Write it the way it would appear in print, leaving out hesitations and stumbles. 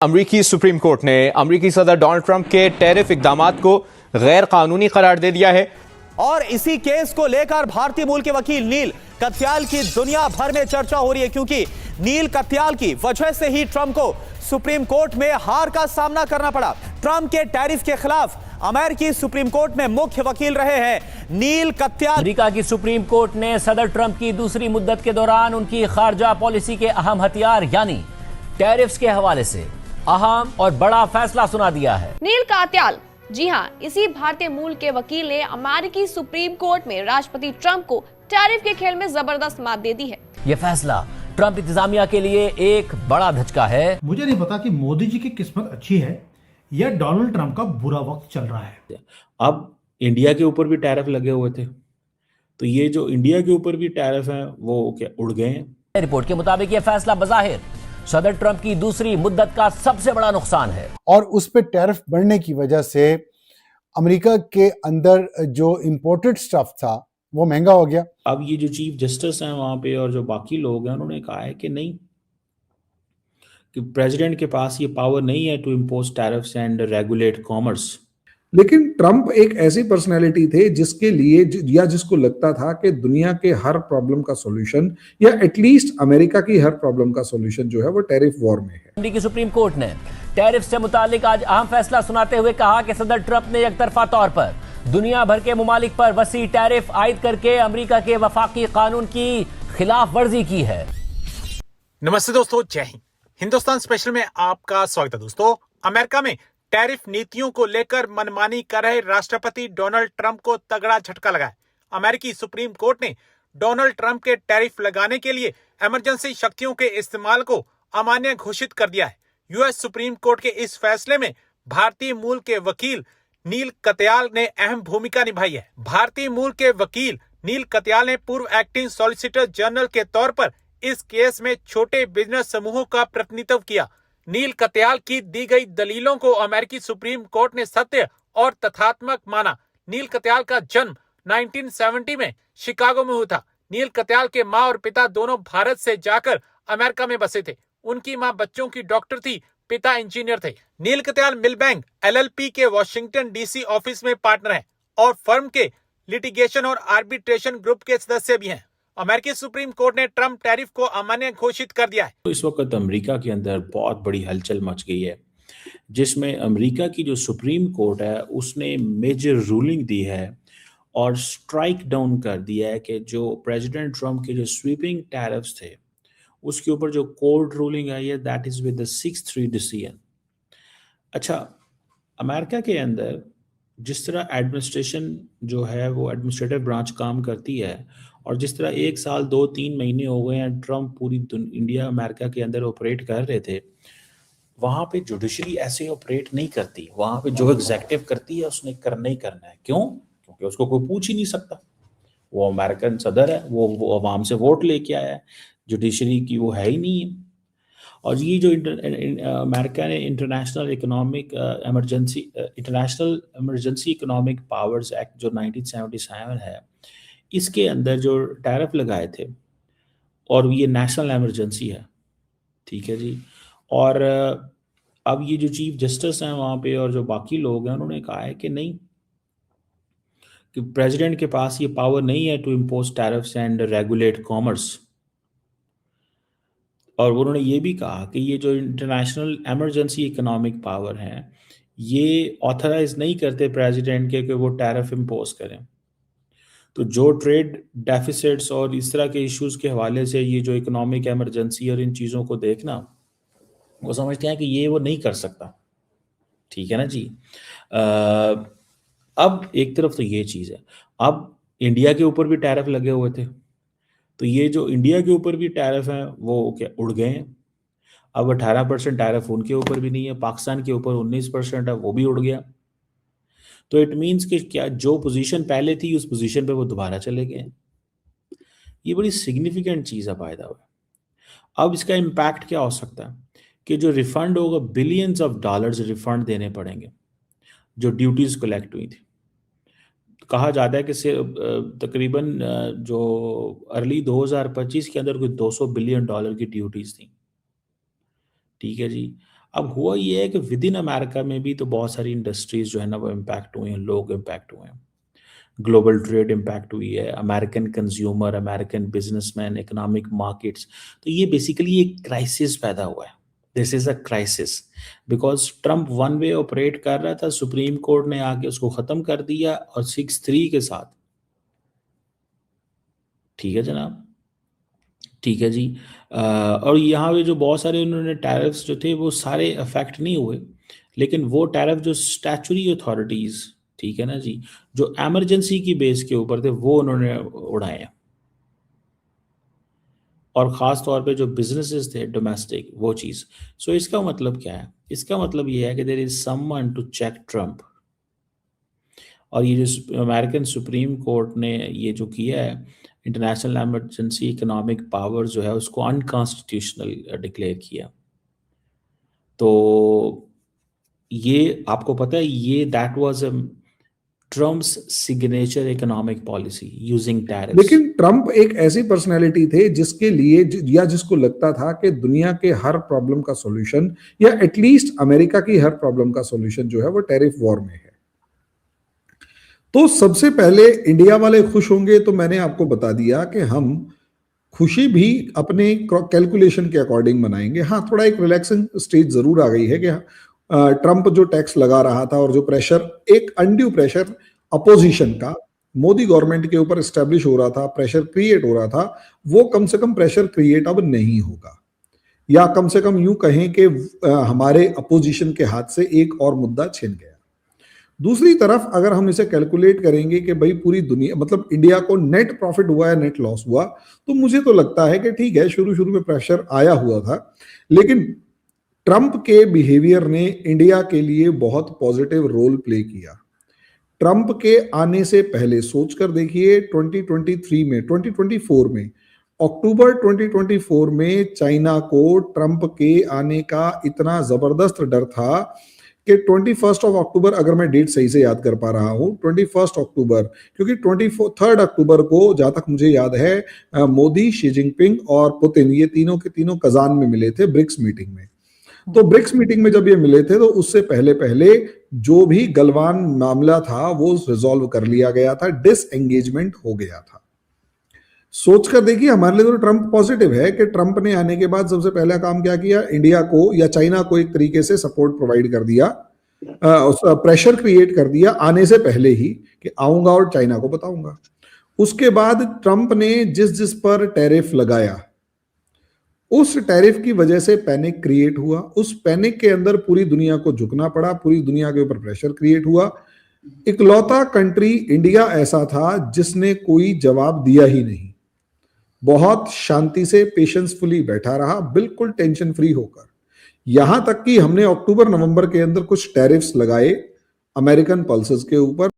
अमरीकी supreme court ने अमरीकी सदर डोनाल्ड ट्रंप के टैरिफ इकदामात को गैर कानूनी करार दे दिया है। और इसी केस को लेकर भारतीय मूल के वकील नील कत्याल की दुनिया भर में चर्चा हो रही है, क्योंकि नील कत्याल की वजह से ही ट्रंप को सुप्रीम कोर्ट में हार का सामना करना पड़ा। ट्रंप के टैरिफ के खिलाफ अमेरिकी सुप्रीम कोर्ट में मुख्य वकील रहे हैं नील कत्याल। अमेरिका की सुप्रीम कोर्ट ने सदर ट्रंप की दूसरी मुद्दत के दौरान उनकी खारजा पॉलिसी के अहम हथियार यानी टैरिफ्स के हवाले से अहम और बड़ा फैसला सुना दिया है। नील कत्याल, जी हाँ, इसी भारतीय मूल के वकील ने अमेरिकी सुप्रीम कोर्ट में राष्ट्रपति ट्रंप को टैरिफ के खेल में जबरदस्त मात दे दी है। यह फैसला ट्रंप इंतजामिया के लिए एक बड़ा धचका है। मुझे नहीं पता कि मोदी जी की किस्मत अच्छी है या डोनाल्ड ट्रंप का बुरा वक्त चल रहा है। अब इंडिया के ऊपर भी टैरिफ लगे हुए थे, तो ये जो इंडिया के ऊपर भी टैरिफ है वो क्या उड़ गए हैं। रिपोर्ट के मुताबिक यह फैसला बज़ाहिर सदर ट्रंप की दूसरी मुद्दत का सबसे बड़ा नुकसान है और उस पे टैरिफ बढ़ने की वजह से अमेरिका के अंदर जो इंपोर्टेड स्टफ था वो महंगा हो गया। अब ये जो चीफ जस्टिस हैं वहां पे और जो बाकी लोग हैं उन्होंने कहा है कि नहीं, कि प्रेसिडेंट के पास ये पावर नहीं है to impose tariffs and regulate commerce. लेकिन ट्रंप एक ऐसी पर्सनैलिटी थे जिसके लिए या जिसको लगता था कि दुनिया के हर प्रॉब्लम का सॉल्यूशन या एटलीस्ट अमेरिका की हर प्रॉब्लम का सॉल्यूशन जो है वो टैरिफ वॉर में है। अमेरिकी सुप्रीम कोर्ट ने टैरिफ से मुतालिक आज अहम फैसला सुनाते हुए कहा कि सदर ट्रंप ने एकतरफा तौर पर दुनिया भर के मुमालिक पर वसी टैरिफ आयद करके अमेरिका के वफाकी कानून की खिलाफ वर्जी की है। नमस्ते दोस्तों, जय हिंद। हिंदुस्तान स्पेशल में आपका स्वागत है। दोस्तों, अमेरिका में टैरिफ नीतियों को लेकर मनमानी कर रहे राष्ट्रपति डोनाल्ड ट्रंप को तगड़ा झटका लगा है। अमेरिकी सुप्रीम कोर्ट ने डोनाल्ड ट्रंप के टैरिफ लगाने के लिए इमरजेंसी शक्तियों के इस्तेमाल को अमान्य घोषित कर दिया है। यूएस सुप्रीम कोर्ट के इस फैसले में भारतीय मूल के वकील नील कत्याल ने अहम भूमिका निभाई है। भारतीय मूल के वकील नील कत्याल ने पूर्व एक्टिंग सॉलिसिटर जनरल के तौर पर इस केस में छोटे बिजनेस समूहों का प्रतिनिधित्व किया। नील कत्याल की दी गई दलीलों को अमेरिकी सुप्रीम कोर्ट ने सत्य और तथ्यात्मक माना। नील कत्याल का जन्म 1970 में शिकागो में हुआ था। नील कत्याल के माँ और पिता दोनों भारत से जाकर अमेरिका में बसे थे। उनकी माँ बच्चों की डॉक्टर थी, पिता इंजीनियर थे। नील कत्याल मिलबैंक एलएलपी के वॉशिंगटन डीसी ऑफिस में पार्टनर हैं और फर्म के लिटिगेशन और आर्बिट्रेशन ग्रुप के सदस्य भी हैं। अमेरिकी सुप्रीम कोर्ट ने ट्रंप टैरिफ को अमान्य घोषित कर दिया है। तो इस वक्त अमेरिका के अंदर बहुत बड़ी हलचल मच गई है, जिसमें अमेरिका की जो सुप्रीम कोर्ट है उसने मेजर रूलिंग दी है और स्ट्राइक डाउन कर दिया है कि जो प्रेसिडेंट ट्रंप के जो स्वीपिंग टैरिफ्स थे उसके ऊपर जो कोर्ट रूलिंग आई है that is with the 6-3 decision. अच्छा, अमेरिका के अंदर जिस तरह एडमिनिस्ट्रेशन जो है वो एडमिनिस्ट्रेटिव ब्रांच काम करती है और जिस तरह 1 साल 2-3 महीने हो गए हैं ट्रंप पूरी इंडिया अमेरिका के अंदर ऑपरेट कर रहे थे, वहाँ पे जुडिशरी ऐसे ऑपरेट नहीं करती। वहाँ पे जो एग्जीक्यूटिव करती है उसने करना ही करना है। क्यों? क्योंकि उसको कोई पूछ ही नहीं सकता। वो अमेरिकन सदर है, वो अवाम से वोट लेके आया है, जुडिशरी की वो है ही नहीं है। और ये जो अमेरिका ने international emergency economic powers act जो 1977 है, इसके अंदर जो टैरिफ लगाए थे और ये नेशनल इमरजेंसी है, ठीक है जी। और अब ये जो चीफ जस्टिस हैं वहाँ पे और जो बाकी लोग हैं उन्होंने कहा है कि नहीं, कि प्रेसिडेंट के पास ये पावर नहीं है to impose tariffs and regulate commerce. और उन्होंने ये भी कहा कि ये जो इंटरनेशनल इमरजेंसी इकोनॉमिक पावर हैं ये ऑथराइज नहीं करते प्रेसिडेंट के कि वो टैरिफ इम्पोज करें। तो जो ट्रेड डेफिसिट्स और इस तरह के इश्यूज के हवाले से ये जो इकोनॉमिक इमरजेंसी और इन चीज़ों को देखना, वो समझते हैं कि ये वो नहीं कर सकता, ठीक है ना जी। अब एक तरफ तो ये चीज़ है, अब इंडिया के ऊपर भी टैरिफ लगे हुए थे, तो ये जो इंडिया के ऊपर भी टैरिफ हैं वो क्या उड़ गए हैं। अब 18% टैरिफ उनके ऊपर भी नहीं है, पाकिस्तान के ऊपर 19% है, वो भी उड़ गया। तो इट मीन्स कि क्या जो पोजीशन पहले थी उस पोजीशन पे वो दोबारा चले गए। ये बड़ी सिग्निफिकेंट चीज़ है पैदा हुआ। अब इसका इम्पैक्ट क्या हो सकता है कि जो रिफंड होगा, बिलियंस ऑफ डॉलर्स रिफंड देने पड़ेंगे जो ड्यूटीज़ कलेक्ट हुई थी। कहा जाता है कि तकरीबन जो अर्ली 2025 के अंदर कोई $200 बिलियन की ड्यूटीज़ थी, ठीक है जी। अब हुआ ये है कि विद इन अमेरिका में भी तो बहुत सारी इंडस्ट्रीज जो है ना वो इम्पैक्ट हुई हैं, लोग इम्पैक्ट हुए हैं, ग्लोबल ट्रेड इम्पैक्ट हुई है, American consumer, American businessman, economic markets. तो ये बेसिकली एक क्राइसिस पैदा हुआ है। This is a crisis because Trump one way operate कर रहा था, सुप्रीम कोर्ट ने आके उसको खत्म कर दिया और 6-3 के साथ, ठीक है जनाब, ठीक है जी। और यहाँ पे जो बहुत सारे उन्होंने टैरिफ्स जो थे वो सारे अफेक्ट नहीं हुए, लेकिन वो टैरिफ जो स्टैचुरी अथॉरिटीज, ठीक है ना जी, जो एमरजेंसी की बेस के ऊपर थे वो उन्होंने उड़ाए हैं, और ख़ास तौर पे जो बिजनेसेस थे डोमेस्टिक, वो चीज़। सो इसका मतलब क्या है? इसका मतलब ये है कि there is someone to check Trump, और ये जो अमेरिकन सुप्रीम कोर्ट ने ये जो किया है, इंटरनेशनल एमरजेंसी इकोनॉमिक पावर जो है उसको अनकॉन्स्टिट्यूशनल डिक्लेयर किया। तो ये आपको पता है, ये that was Trump's signature economic policy using tariffs. लेकिन ट्रम्प एक ऐसी पर्सनैलिटी थे जिसके लिए या जिसको लगता था कि दुनिया के हर प्रॉब्लम का सॉल्यूशन या एटलीस्ट अमेरिका की हर प्रॉब्लम का सॉल्यूशन जो है वो टैरिफ वॉर में है। तो सबसे पहले इंडिया वाले खुश होंगे, तो मैंने आपको बता दिया कि हम खुशी भी अपने कैलकुलेशन के अकॉर्डिंग मनाएंगे। हाँ, थोड़ा एक रिलैक्सिंग स्टेज जरूर आ गई है कि ट्रम्प जो टैक्स लगा रहा था और जो प्रेशर, एक अनड्यू प्रेशर अपोजिशन का मोदी गवर्नमेंट के ऊपर एस्टेब्लिश हो रहा था, प्रेशर क्रिएट हो रहा था, वो कम से कम प्रेशर क्रिएट अब नहीं होगा, या कम से कम यूं कहें कि हमारे अपोजिशन के हाथ से एक और मुद्दा छिन गया। दूसरी तरफ अगर हम इसे कैलकुलेट करेंगे कि भाई पूरी दुनिया, मतलब इंडिया को नेट प्रॉफिट हुआ या नेट लॉस हुआ, तो मुझे तो लगता है कि ठीक है, शुरू में प्रेशर आया हुआ था, लेकिन ट्रंप के बिहेवियर ने इंडिया के लिए बहुत पॉजिटिव रोल प्ले किया। ट्रंप के आने से पहले सोचकर देखिए, 2024 में अक्टूबर 2024 में चाइना को ट्रंप के आने का इतना जबरदस्त डर था कि 21 अक्टूबर, अगर मैं डेट सही से याद कर पा रहा हूं, 21 अक्टूबर, क्योंकि 23 अक्टूबर को जहां तक मुझे याद है मोदी, शी जिनपिंग और पुतिन, ये तीनों के तीनों कजान में मिले थे ब्रिक्स मीटिंग में। तो ब्रिक्स मीटिंग में जब ये मिले थे तो उससे पहले जो भी गलवान मामला था वो रिजॉल्व कर लिया गया था, डिसएंगेजमेंट हो गया था। सोचकर देखिए, हमारे लिए तो ट्रंप पॉजिटिव है कि ट्रंप ने आने के बाद सबसे पहला काम क्या किया, इंडिया को या चाइना को एक तरीके से सपोर्ट प्रोवाइड कर दिया, प्रेशर क्रिएट कर दिया आने से पहले ही कि आऊंगा और चाइना को बताऊंगा। उसके बाद ट्रंप ने जिस पर टैरिफ लगाया, उस टैरिफ की वजह से पैनिक क्रिएट हुआ। उस पैनिक के अंदर पूरी दुनिया को झुकना पड़ा, पूरी दुनिया के ऊपर प्रेशर क्रिएट हुआ। इकलौता कंट्री इंडिया ऐसा था जिसने कोई जवाब दिया ही नहीं, बहुत शांति से पेशेंसफुली बैठा रहा, बिल्कुल टेंशन फ्री होकर। यहां तक कि हमने अक्टूबर नवंबर के अंदर कुछ टैरिफ्स लगाए अमेरिकन पल्सेस के ऊपर।